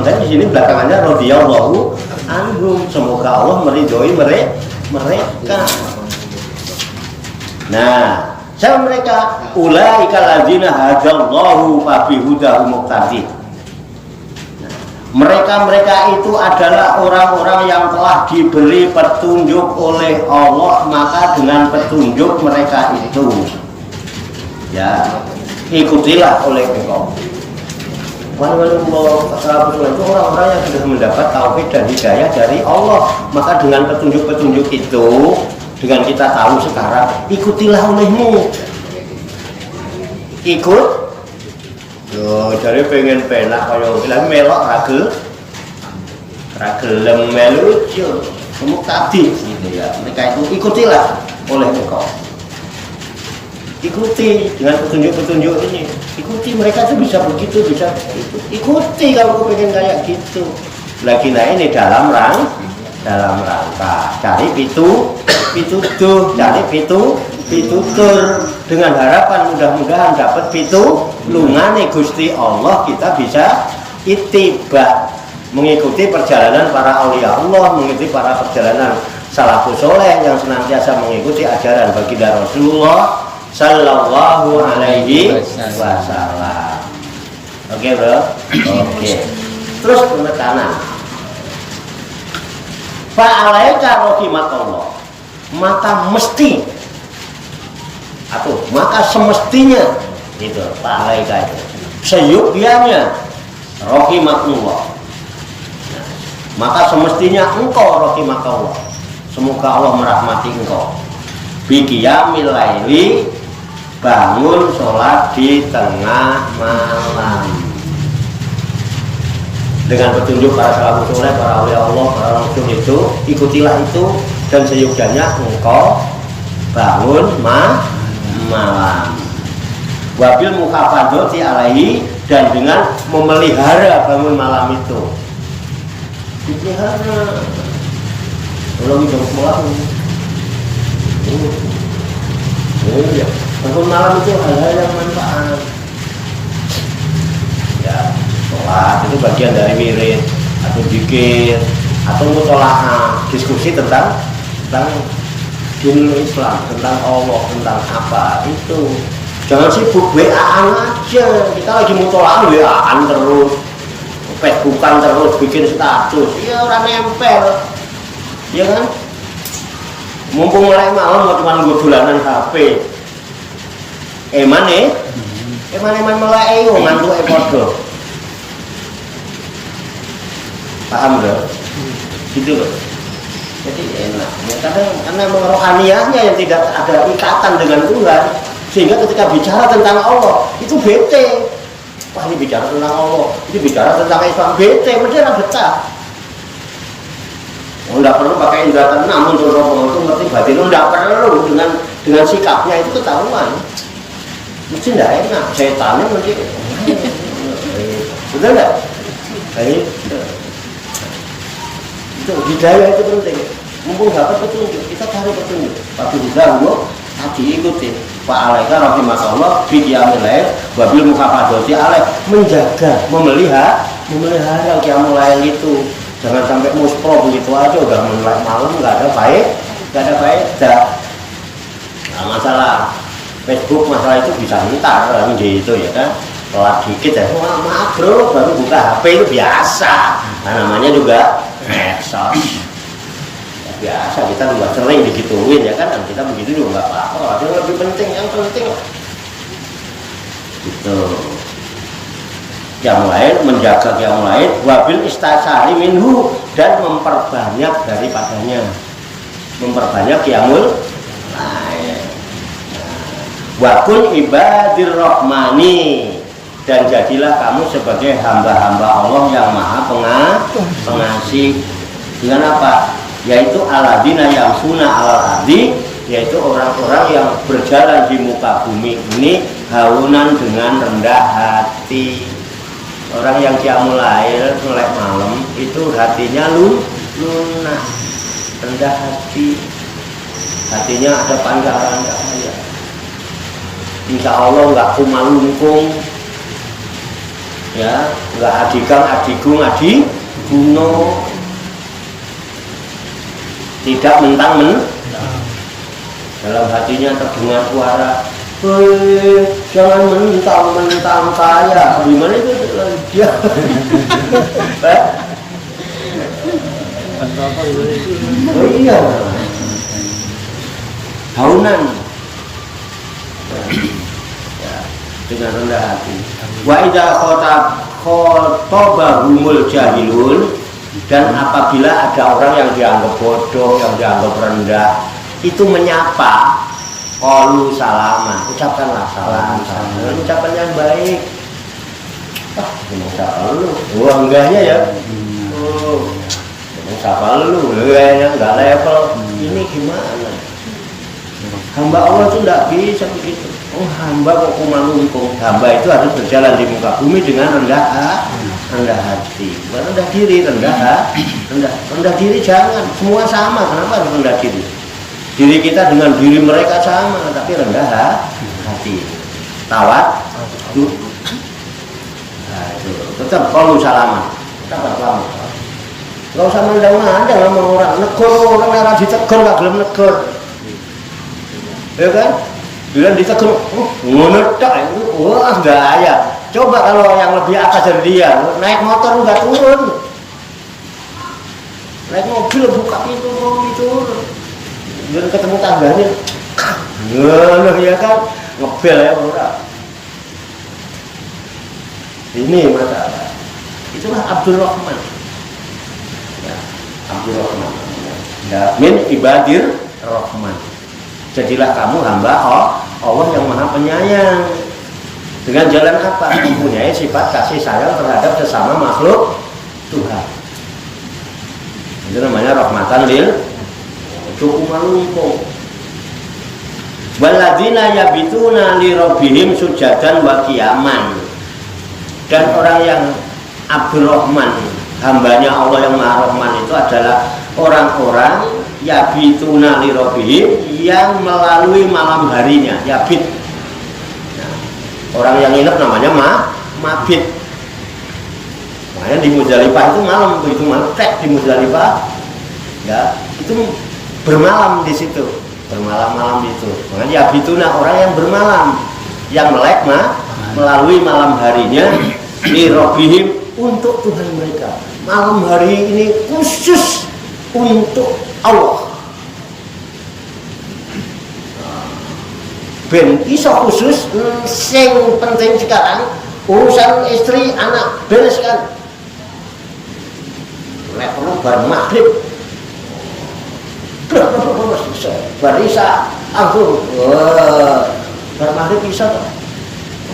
sementara di sini belakangannya radhiyallahu anhum, semoga Allah meridhoi mereka. Nah, siapa mereka? Ulaika ladzina hadallahu fa bihudahu muqtadi. Mereka itu adalah orang-orang yang telah diberi petunjuk oleh Allah, maka dengan petunjuk mereka itu ya ikutilah oleh engkau. Itu orang-orang yang sudah mendapat taufik dan hidayah dari Allah, maka dengan petunjuk-petunjuk itu, dengan kita tahu sekarang, ikutilah olehmu. Ikut. Yo, jadi pengen penak kaya bilang melok ragel melu yo kamu tadi gitu ya. Mereka itu ikutilah oleh engkau. Ikuti dengan petunjuk-petunjuk ini. Ikuti, mereka tuh bisa begitu, bisa begitu. Ikuti kalau kau pengen kayak gitu. Lagi nah ini dalam rangka cari pitutuh, cari pitutur dengan harapan mudah-mudahan dapat pitulungane Gusti Allah, kita bisa ittiba, mengikuti perjalanan para aulia Allah, mengikuti para perjalanan salafus soleh yang senantiasa mengikuti ajaran baginda Rasulullah sallallahu alaihi wasallam. Oke, bro. Oke. Terus penekanan. Fa'alaika rahimakallah. Maka mesti atau maka semestinya itu fa'alaika itu seyogyanya rahimakallah. Nah, maka semestinya engkau rahimakallah. Semoga Allah merahmati engkau. Biqiyamil laili, bangun sholat di tengah malam dengan petunjuk para salafus soleh, para aulia Allah, para rasul itu, ikutilah itu, dan seyogyanya engkau bangun malam. Wabil muhafadzati alaihi, dan dengan memelihara bangun malam itu. Dipelihara. Belum jam 10. Ya, bangun malam itu hal-hal yang manfaat. Ya, sholat itu bagian dari wirid atau zikir atau mutolaah, diskusi tentang dunia Islam, tentang Allah, tentang apa itu. Jangan sibuk WA-an aja. Kita lagi mutolaah WA-an terus, Facebookan terus, bikin status. Ya orang nempel, ya kan? Mumpung mulai malam mau cuma nunggu dolanan HP. Eman mulai ngantuk podo. Paham loh? Gitu loh. Jadi enak. Ya, karena rohaniahnya yang tidak ada ikatan dengan Tuhan, sehingga ketika bicara tentang Allah itu bete. Wah, ini bicara tentang Allah, ini bicara tentang Islam, bete, mereka betah. Tidak perlu pakai indra keenam untuk rombongan itu ngerti batin. Tidak perlu, dengan sikapnya itu ketahuan. Mesti tidak enak, setannya mesti. Betul nggak? Itu hidayah itu penting. Mumpung dapat petunjuk, kita cari petunjuk. Tapi udah tadi ikuti. Fa'alaika rahimakallah biqiyamil lail wabil muhafadzati alaih, menjaga, memelihara qiyamul lail itu. Jangan sampai muspro begitu aja udah mulai malam nggak ada faedah. Nah, masalah Facebook, masalah itu bisa ntar kan gitu ya kan. Telat dikit ya, maaf bro, baru buka HP itu biasa. Nah, namanya juga medsos. Ya, biasa, kita juga sering digituin ya kan. Dan kita begitu juga nggak apa-apa. Ada yang lebih penting, yang penting gitu. Yang lain menjaga yang lain, wabil istasari minhu, dan memperbanyak daripadanya, memperbanyak qiyamul lail. Wakun ibadir rahmani, dan jadilah kamu sebagai hamba-hamba Allah yang maha pengasih. Dengan apa? Yaitu alladzina yamsuna alal ardi, yaitu orang-orang yang berjalan di muka bumi ini haunan, dengan rendah hati. Orang yang qiyamul lail mulai malam itu hatinya lunak, rendah hati, hatinya ada pancaran cahaya. Insya Allah nggak kumalungkung. ya, enggak adikang, adigung, adi guno, tidak mentang dalam hatinya terdengar suara, jangan mentang-mentang kaya. Gimana itu dia? Oh iya, haunan ya, dengan rendah hati. Wa idza khotabahumul jahilun, dan apabila ada orang yang dianggap bodoh, yang dianggap rendah, itu menyapa, qalu salaman, ucapkanlah salam, ucapan yang baik. Siapa lu? Wah enggaknya ya. Siapa lu? Kayaknya enggak level. Ini gimana? Hamba Allah itu enggak bisa begitu. Oh, hamba kok kumalungkung. Hamba itu harus berjalan di muka bumi dengan rendah hati, bukan rendah diri. Rendah diri jangan. Semua sama. Kenapa harus rendah diri? Diri kita dengan diri mereka sama, tapi rendah hati. Tawat. Nah, itu tetap kalau salaman. Tetap salaman. Nggak usah mandang-mandang sama orang. Negor orang yang ditegur nggak belum negor. Ya kan? Bila ditegur, ngono tak itu, wah gaya. Coba kalau yang lebih atas dari dia, naik motor nggak turun, naik mobil buka pintu mau turun, dan ketemu tangganya, ngono ya kan, ngebel ya orang. Ini masalah. Itulah Abdul Rahman. Ya, Abdul Rahman. Ya, min ibadir Rahman. Jadilah kamu hamba Allah yang maha penyayang. Dengan jalan apa? Mempunyai sifat kasih sayang terhadap sesama makhluk Tuhan. Itu namanya rahmatan lil umalungkung. Walladzina yabituna li rabbihim sujadan wa qiyaman. Dan orang yang Abdul Rahman, hambanya Allah yang maha Rahman itu adalah orang-orang yabituna li rabbihim, yang melalui malam harinya. Yabit, nah, orang yang nginep namanya mabit. Makanya di Muzdalifah itu malam, begitu malam di Muzdalifah ya, itu bermalam di situ, bermalam-malam itu. Makanya yabituna, orang yang bermalam, yang melek melalui malam harinya li rabbihim, untuk Tuhan mereka. Malam hari ini khusus untuk Allah. Ben iso khusus, sing penting sekarang urusan istri anak bereskan. Lek perlu bar maghrib, bar isya langsung bar maghrib bisa toh.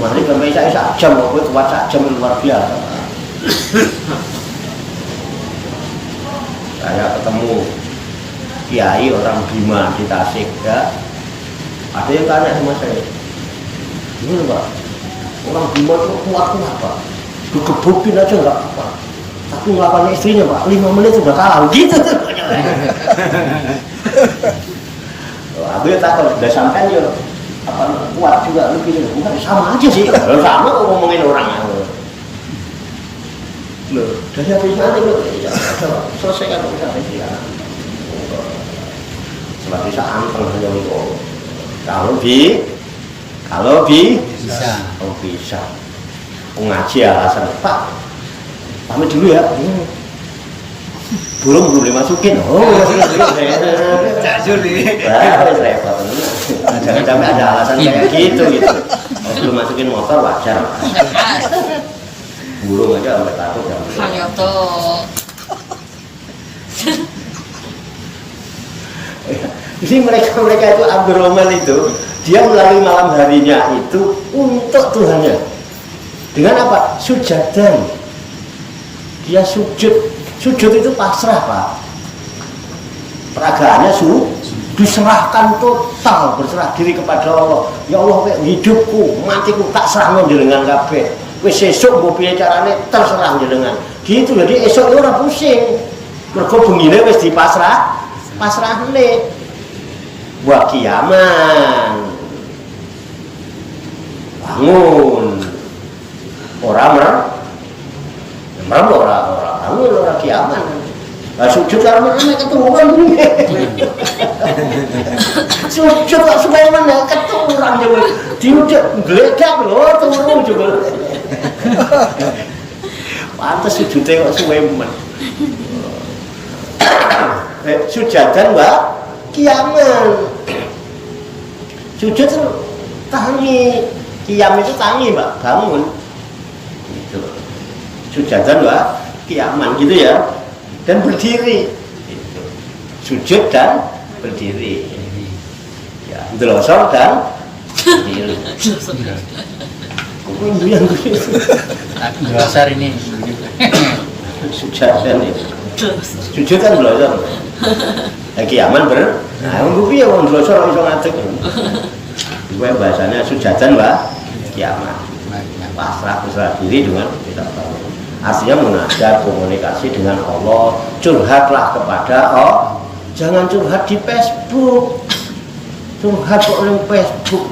Maghrib sampai isya jam, kok kuat sak jam luar biasa. Saya ketemu kiai orang Bima di Tasik ya. Ada yang tanya sama saya, gimana Pak? Orang Bima itu kuat-kuat Pak, digebukin aja nggak apa-apa, tapi ngelawan istrinya Pak, 5 menit sudah kalah gitu. Aku ya takut, udah sampai ya apa kuat juga, lu gini, bukan sama aja sih, sama kok ngomongin orang. Loh, dari habis nanti loh, selesaikan urusan istri anak. Setelah bisa anteng saja itu. Kalau bisa ngaji alasan Pak, pamit dulu ya. Belum dimasukin. Oh, jangan sampai ada alasan kayak gitu. Belum masukin motor wajar. Burung aja sampai takut ya. Hanyoto. Jadi mereka itu Abdul Rahman itu, dia melalui malam harinya itu untuk Tuhannya. Dengan apa? Sujadan. Dia sujud. Sujud itu pasrah Pak. Peragaannya diserahkan total, berserah diri kepada Allah. Ya Allah, hidupku, matiku tak serahno jenengan kabeh. Wis esuk mbok piye carane terserah jenengan. Gitu, jadi esuk ora pusing. Mergo bengine wis pasrahne. Wa kiaman, bangun, orang Merem ora kiamat. Lah sujud karo meneh keturunan kuwi. Sujud kok suwe meneh keturunan yo. Diudak glegak lho turu juga. Pantes sujude kok suwe men. Sujadan wa kiaman. Sujud tangi, kiam itu tangi Mbak, bangun. Gitu. Sujadan wa kiaman gitu ya. Dan berdiri. Gitu. Sujud dan berdiri. Ya, ndelosor dan berdiri. Kok yang dasar ini. Sujadan itu. Sujud kan ndelosor. Lagi aman ber. Nah, wong piye wong ndelosor iso ngadeg. Kuwi bahasanya sujadan wa kiamat. Pasrah diri dengan kita tahu. Artinya munajat, komunikasi dengan Allah, curhatlah kepada Allah. Jangan curhat di Facebook. Curhat kok di Facebook.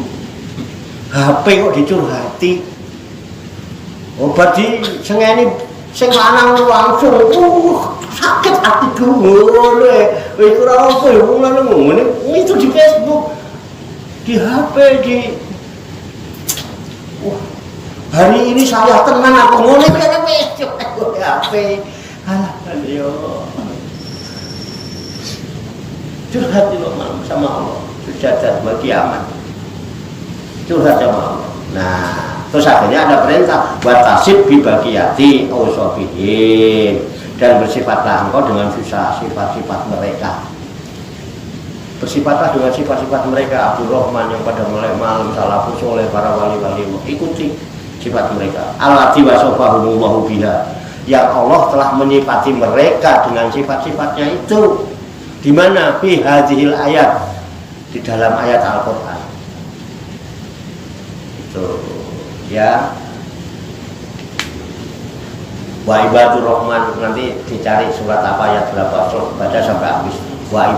HP kok dicurhati. Obat di sengeni sing lanang langsung sakit hati ngono wis ora apa ya wong lanang ngene itu di Facebook, di HP, di hari ini saya tenang aku ngene kene Facebook HP. Alah yo curhat di malam sama Allah, sujadat bagi kiamat, curhat sama Allah. Nah, terus akhirnya ada perintah watasib bibaqiyati ausofihim, dan bersifatlah engkau dengan sifat-sifat mereka. Bersifatlah dengan sifat-sifat mereka. Abdul Rahman yang pada mulai malam salafus oleh para wali-wali, ikuti sifat mereka. Allati wasofahumullahu biha, yang Allah telah menyifati mereka dengan sifat-sifatnya itu. Di mana? Fi hadhil ayat, di dalam ayat Al-Qur'an. Itu ya. Wa ibadur rahman, nanti dicari surat apa ayat berapa, baca sampai habis. Wa